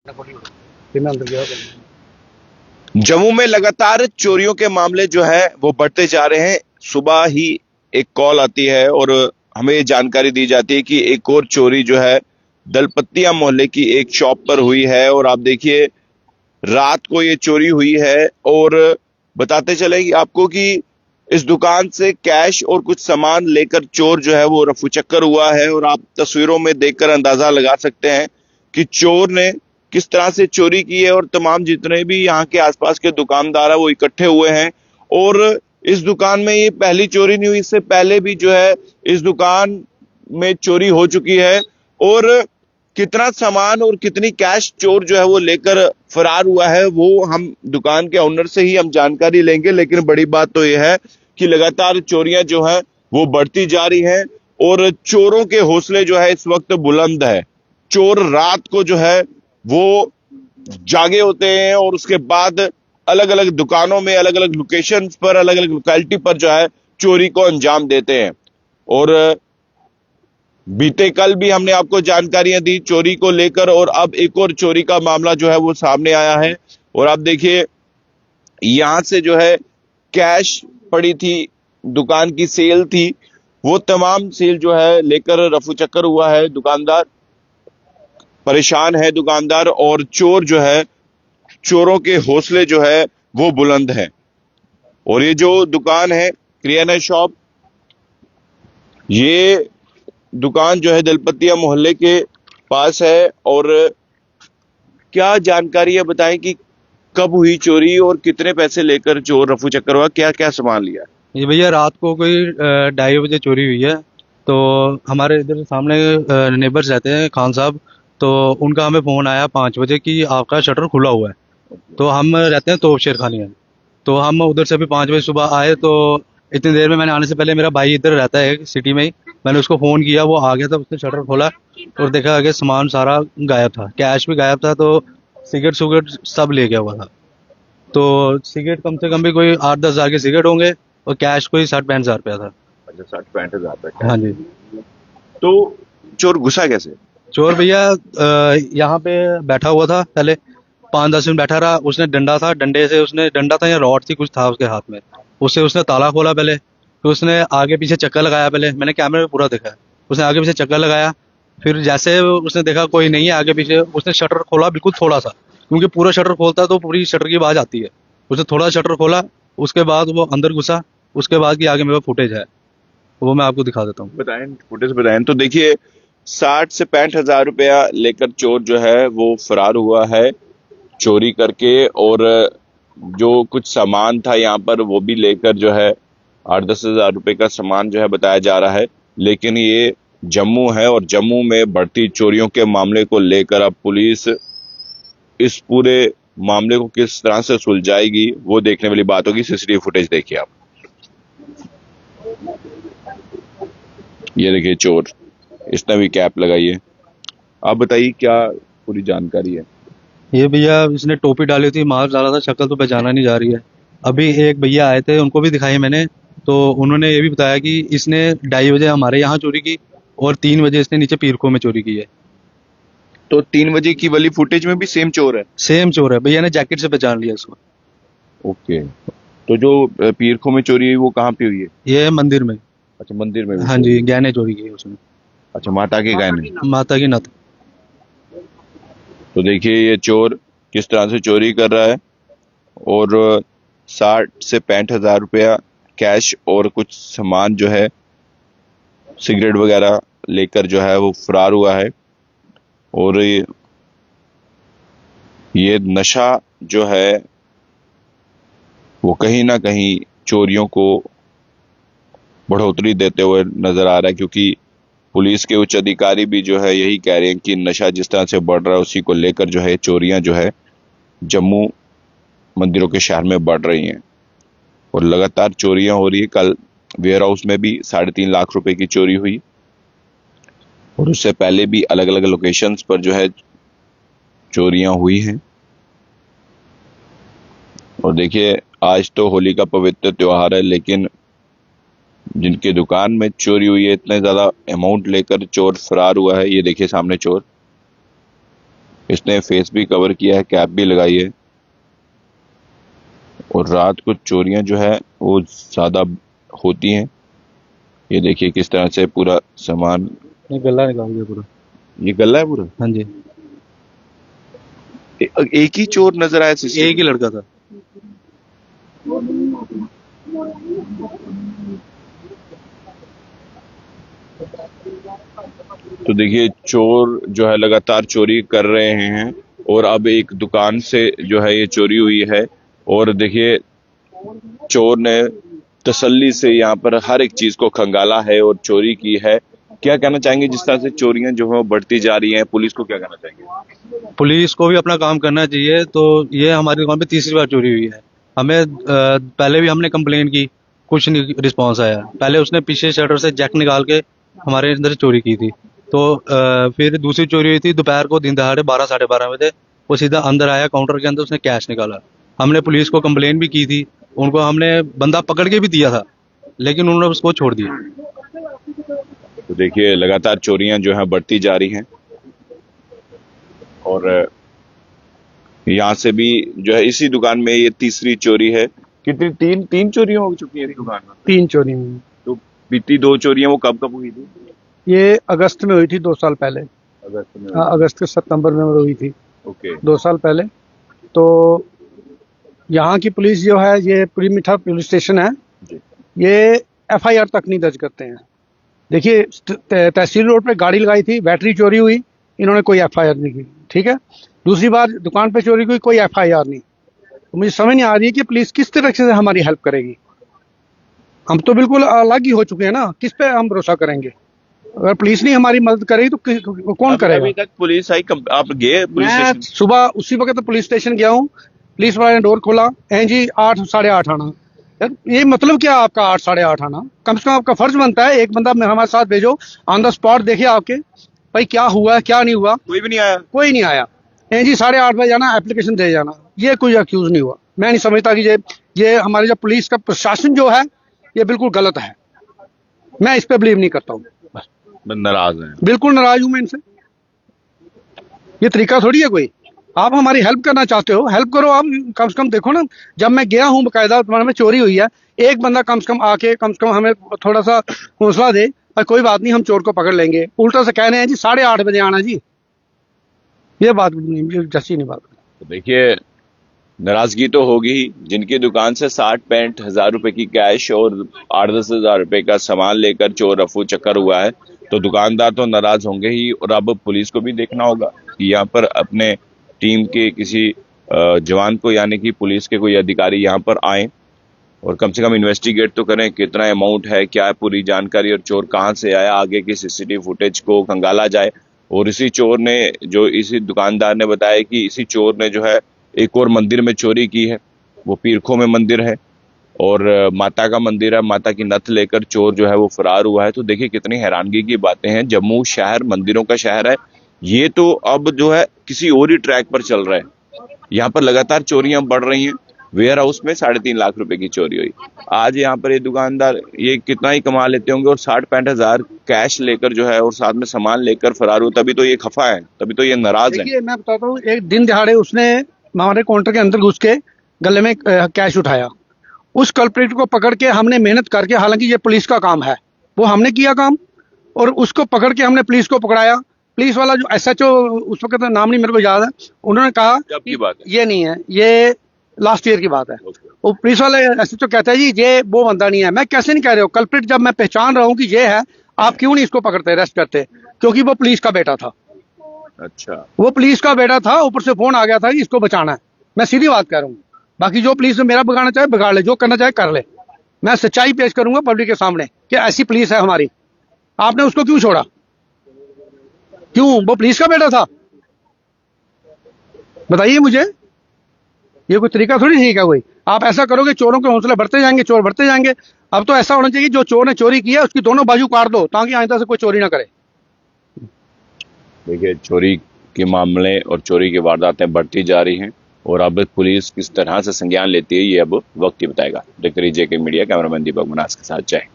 फिर मैं अंदर गया। जम्मू में लगातार चोरियों के मामले जो है वो बढ़ते जा रहे हैं। सुबह ही एक कॉल आती है और हमें ये जानकारी दी जाती है कि एक और चोरी जो है दलपत्तियां मोहल्ले की एक शॉप पर हुई है। और आप देखिए रात को ये चोरी हुई है। और बताते चले कि आपको कि इस दुकान से कैश और कुछ सामान लेकर चोर जो है वो रफू चक्कर हुआ है। और आप तस्वीरों में देखकर अंदाजा लगा सकते हैं कि चोर ने किस तरह से चोरी की है। और तमाम जितने भी यहाँ के आसपास के दुकानदार है वो इकट्ठे हुए हैं। और इस दुकान में ये पहली चोरी नहीं हुई, इससे पहले भी जो है इस दुकान में चोरी हो चुकी है। और कितना सामान और कितनी कैश चोर जो है वो लेकर फरार हुआ है वो हम दुकान के ओनर से ही हम जानकारी लेंगे। लेकिन बड़ी बात तो यह है कि लगातार चोरियां जो है वो बढ़ती जा रही हैं और चोरों के हौसले जो है इस वक्त बुलंद है। चोर रात को जो है वो जागे होते हैं और उसके बाद अलग अलग दुकानों में अलग अलग लोकेशंस पर अलग अलग लोकेलिटी पर जो है चोरी को अंजाम देते हैं। और बीते कल भी हमने आपको जानकारियां दी चोरी को लेकर और अब एक और चोरी का मामला जो है वो सामने आया है। और आप देखिए यहां से जो है कैश पड़ी थी, दुकान की सेल थी, वो तमाम सेल जो है लेकर रफू चक्कर हुआ है दुकानदार, परेशान है दुकानदार। और चोर जो है, चोरों के हौसले जो है वो बुलंद है। और ये जो दुकान है क्रियाना शॉप, ये दुकान जो है दलपतिया मोहल्ले के पास है। और क्या जानकारी है बताएं कि कब हुई चोरी और कितने पैसे लेकर चोर रफू चक्कर हुआ, क्या क्या सामान लिया? ये भैया रात को कोई 2:30 बजे चोरी हुई है। तो हमारे इधर सामने नेबर्स रहते हैं खान साहब, तो उनका हमें फ़ोन आया 5 बजे कि आपका शटर खुला हुआ है। तो हम रहते हैं तोपशेर खानी में, तो हम उधर से भी 5 बजे सुबह आए। तो इतनी देर में मैंने आने से पहले मेरा भाई इधर रहता है सिटी में ही, मैंने उसको फ़ोन किया, वो आ गया था, उसने शटर खोला और देखा कि सामान सारा गायब था, कैश भी गायब था, तो सिगरेट सुगरेट सब ले गया हुआ था। तो सिगरेट कम से कम भी कोई 8-10 हज़ार के सिगरेट होंगे और कैश कोई 60-65 हज़ार रुपया था। अच्छा, 60-65 हजार तक हाँ है। जी। तो चोर घुसा कैसे? चोर भैया यहाँ पे बैठा हुआ था पहले, 5-10 मिनट बैठा रहा, उसने डंडा था, डंडे से उसने, डंडा था या रॉड थी कुछ था उसके हाथ में, उससे उसने ताला खोला पहले, फिर उसने आगे पीछे चक्कर लगाया, पहले मैंने कैमरे में पूरा देखा है, उसने आगे पीछे चक्कर लगाया। फिर जैसे उसने देखा कोई नहीं है आगे पीछे, उसने शटर खोला बिल्कुल थोड़ा सा, क्योंकि पूरा शटर खोलता है तो पूरी शटर की आवाज़ आती है, उसने थोड़ा शटर खोला, उसके बाद वो अंदर घुसा। उसके बाद की आगे मेरे पास फुटेज है, वो मैं आपको दिखा देता हूँ। बताएं, फुटेज बताएं। तो देखिए 60 से 65 हजार रुपया लेकर चोर जो है वो फरार हुआ है चोरी करके। और जो कुछ सामान था यहाँ पर वो भी लेकर जो है 8-10 हजार रुपए का सामान जो है बताया जा रहा है। लेकिन ये जम्मू है और जम्मू में बढ़ती चोरियों के मामले को लेकर अब पुलिस इस पूरे मामले को किस तरह से सुलझाएगी वो देखने वाली बात होगी। सीसीटीवी फुटेज देखिए आप। ये देखिए चोर, इसने भी कैप लगाई है। आप बताइए क्या पूरी जानकारी है? ये भैया इसने टोपी डाली थी, मास्क डाला था, शक्ल तो पहचाना नहीं जा रही है। अभी एक भैया आए थे, उनको भी दिखाई मैंने, तो उन्होंने ये भी बताया कि इसने 2:30 बजे हमारे यहाँ चोरी की और 3 बजे इसने नीचे पीरखों में चोरी की है। तो 3 बजे की वाली फुटेज में भी सेम चोर है? सेम चोर है भैया, ने जैकेट से पहचान लिया इसको। ओके। तो जो पीरखों में चोरी हुई वो कहाँ पे हुई है? ये है मंदिर में। अच्छा, मंदिर में भी हाँ चोरी जी, हुई। गहने चोरी किए उसने, अच्छा, माता के गहने। माता की नथ। तो देखिए ये चोर किस तरह से चोरी कर रहा है। और 60 से 65 हजार रुपया कैश और कुछ सामान जो है सिगरेट वगैरह लेकर जो है वो फरार हुआ है। और ये नशा जो है वो कहीं ना कहीं चोरियों को बढ़ोतरी देते हुए नजर आ रहा है। क्योंकि पुलिस के उच्च अधिकारी भी जो है यही कह रहे हैं कि नशा जिस तरह से बढ़ रहा है उसी को लेकर जो है चोरियां जो है जम्मू मंदिरों के शहर में बढ़ रही हैं। और लगातार चोरियां हो रही है। कल वेयर हाउस में भी 3.5 लाख रुपए की चोरी हुई। और उससे पहले भी अलग अलग लोकेशंस पर जो है चोरियां हुई हैं। और देखिए आज तो होली का पवित्र त्योहार है, लेकिन जिनके दुकान में चोरी हुई है इतने ज्यादा अमाउंट लेकर चोर फरार हुआ है। ये देखिए सामने चोर, इसने फेस भी कवर किया है, कैप भी लगाई है। और रात को चोरियां जो है वो ज्यादा होती हैं। ये देखिए किस तरह से पूरा सामान, ये गला निकाल दिया पूरा। ये गला है पूरा। हाँ जी, एक ही चोर नजर आया एक ही लड़का था। तो देखिए चोर जो है लगातार चोरी कर रहे हैं और अब एक दुकान से जो है ये चोरी हुई है। और देखिए चोर ने तसल्ली से यहाँ पर हर एक चीज को खंगाला है और चोरी की है। क्या कहना चाहेंगे जिस तरह से चोरियां जो है वो बढ़ती जा रही हैं, पुलिस को क्या कहना चाहेंगे? पुलिस को भी अपना काम करना चाहिए। तो ये हमारी दुकान पे तीसरी बार चोरी हुई है। हमें पहले भी हमने कंप्लेन की, कुछ नहीं रिस्पॉन्स आया। पहले उसने पीछे शटर से जैक निकाल के हमारे अंदर चोरी की थी। तो फिर दूसरी चोरी हुई थी दोपहर को, दिन दहाड़े 12 साढ़े 12 बजे। वो सीधा अंदर आया काउंटर के अंदर, उसने कैश निकाला। हमने पुलिस को कंप्लेन भी की थी, उनको हमने बंदा पकड़ के भी दिया था, लेकिन उन्होंने उसको छोड़ दिया। तो देखिए लगातार चोरियां जो है बढ़ती जा रही हैं। और यहाँ से भी जो है इसी दुकान में ये तीसरी चोरी है। कितनी तीन चोरियां हो चुकी है इस दुकान में? 3 चोरी हुई। तो बीती 2 चोरियां वो कब कब हुई थी? ये अगस्त में हुई थी 2 साल पहले। अगस्त में? हाँ, अगस्त के सितंबर में हुई थी ओके। 2 साल पहले। तो यहाँ की पुलिस जो है, ये पूरी मीठा पुलिस स्टेशन है, जी। ये एफआईआर तक नहीं दर्ज करते हैं। देखिए तहसील रोड पे गाड़ी लगाई थी, बैटरी चोरी हुई, इन्होंने कोई एफआईआर नहीं की। ठीक है, दूसरी बार दुकान पे चोरी हुई, कोई एफआईआर नहीं। तो मुझे समझ नहीं आ रही है कि पुलिस किस तरह से हमारी हेल्प करेगी। हम तो बिल्कुल अलग ही हो चुके हैं ना, किस पे हम भरोसा करेंगे? अगर पुलिस नहीं हमारी मदद करेगी तो कौन करेगा? अभी तक पुलिस आई, आप गए पुलिस मैं स्टेशन? सुबह उसी वक्त पुलिस स्टेशन गया हूँ, पुलिस वाले ने डोर खोला, हैं जी 8 साढ़े 8 आना। यार ये मतलब क्या आपका 8 साढ़े 8 आना? कम से कम आपका फर्ज बनता है एक बंदा हमारे साथ भेजो, ऑन द स्पॉट देखे आपके भाई क्या हुआ है क्या नहीं हुआ। कोई भी नहीं आया। कोई नहीं आया। हैं जी 8:30 बजे जाना, एप्लीकेशन दे जाना, ये कोई अक्यूज नहीं हुआ। मैं नहीं समझता कि ये हमारे जो पुलिस का प्रशासन जो है ये बिल्कुल गलत है। मैं इस पे बिलीव नहीं करता हूँ। नाराज हैं? बिल्कुल नाराज हूं मैं इनसे। ये तरीका थोड़ी है कोई। आप हमारी हेल्प करना चाहते हो, हेल्प करो। आप कम से कम देखो ना, जब मैं गया हूँ बकायदा तुम्हारे में चोरी हुई है, एक बंदा कम से कम आके कम से कम हमें थोड़ा सा हौसला दे, और कोई बात नहीं हम चोर को पकड़ लेंगे। उल्टा से कह रहे हैं जी 8:30 बजे आना जी। ये बात नहीं, ये जैसी नहीं बात। तो देखिए नाराजगी तो होगी ही। जिनकी दुकान से 60-65 हजार रुपए की कैश और 8-10 हजार रुपए का सामान लेकर चोर रफू चक्कर हुआ है, तो दुकानदार तो नाराज होंगे ही। और अब पुलिस को भी देखना होगा कि यहाँ पर अपने टीम के किसी जवान को, यानी कि पुलिस के कोई अधिकारी यहाँ पर आए और कम से कम इन्वेस्टिगेट तो करें, कितना अमाउंट है, क्या है पूरी जानकारी, और चोर कहाँ से आया, आगे की सीसीटीवी फुटेज को खंगाला जाए। और इसी चोर ने, जो इसी दुकानदार ने बताया कि इसी चोर ने जो है एक और मंदिर में चोरी की है। वो पीरखों में मंदिर है और माता का मंदिर है। माता की नथ लेकर चोर जो है वो फरार हुआ है। तो देखिए कितनी हैरानगी की बातें हैं। जम्मू शहर मंदिरों का शहर है, ये तो अब जो है किसी और ही ट्रैक पर चल रहा है। यहाँ पर लगातार चोरियां बढ़ रही हैं। वेयर हाउस में 3.5 लाख रुपए की चोरी हुई। आज यहाँ पर ये दुकानदार ये कितना ही कमा लेते होंगे, और 60-65 हजार कैश लेकर जो है और साथ में सामान लेकर फरार हुआ। तभी तो ये खफा है, तभी तो ये नाराज है। देखिए मैं बताता हूँ, एक दिन दिहाड़े उसने हमारे काउंटर के अंदर घुस के गले में कैश उठाया। उस कल्प्रिट को पकड़ के हमने मेहनत करके, हालांकि ये पुलिस का काम है, वो हमने किया काम, और उसको पकड़ के हमने पुलिस को पकड़ाया। पुलिस वाला जो एसएचओ, उस वक्त नाम नहीं मेरे को याद है, उन्होंने कहा जब की बात है, ये नहीं है, ये लास्ट ईयर की बात है। वो पुलिस वाले एसएचओ कहता है जी ये वो बंदा नहीं है। मैं कैसे नहीं कह रहे हो, कल्प्रिट जब मैं पहचान रहा हूँ कि ये है, आप क्यों नहीं इसको पकड़ते, अरेस्ट करते? क्योंकि वो पुलिस का बेटा था। अच्छा, वो पुलिस का बेटा था, ऊपर से फोन आ गया था कि इसको बचाना है। मैं सीधी बात कह रहा हूँ। बाकी जो पुलिस मेरा बिगाड़ना चाहे बिगाड़ ले, जो करना चाहे कर ले। मैं सच्चाई पेश करूंगा पब्लिक के सामने कि ऐसी पुलिस है हमारी। आपने उसको क्यों छोड़ा? क्यों? वो पुलिस का बेटा था। बताइए मुझे, ये कोई तरीका थोड़ी ठीक है कोई। आप ऐसा करोगे चोरों के हौसले बढ़ते जाएंगे, चोर बढ़ते जाएंगे। अब तो ऐसा होना चाहिए, जो चोर ने चोरी की है उसकी दोनों बाजू काट दो, ताकि आइंदा से कोई चोरी ना करे। देखिए चोरी के मामले और चोरी की वारदातें बढ़ती जा रही हैं, और अब पुलिस किस तरह से संज्ञान लेती है ये अब वक्त ही बताएगा। देखते रहिए जेके मीडिया, कैमरामैन दीपक मनास के साथ। जय।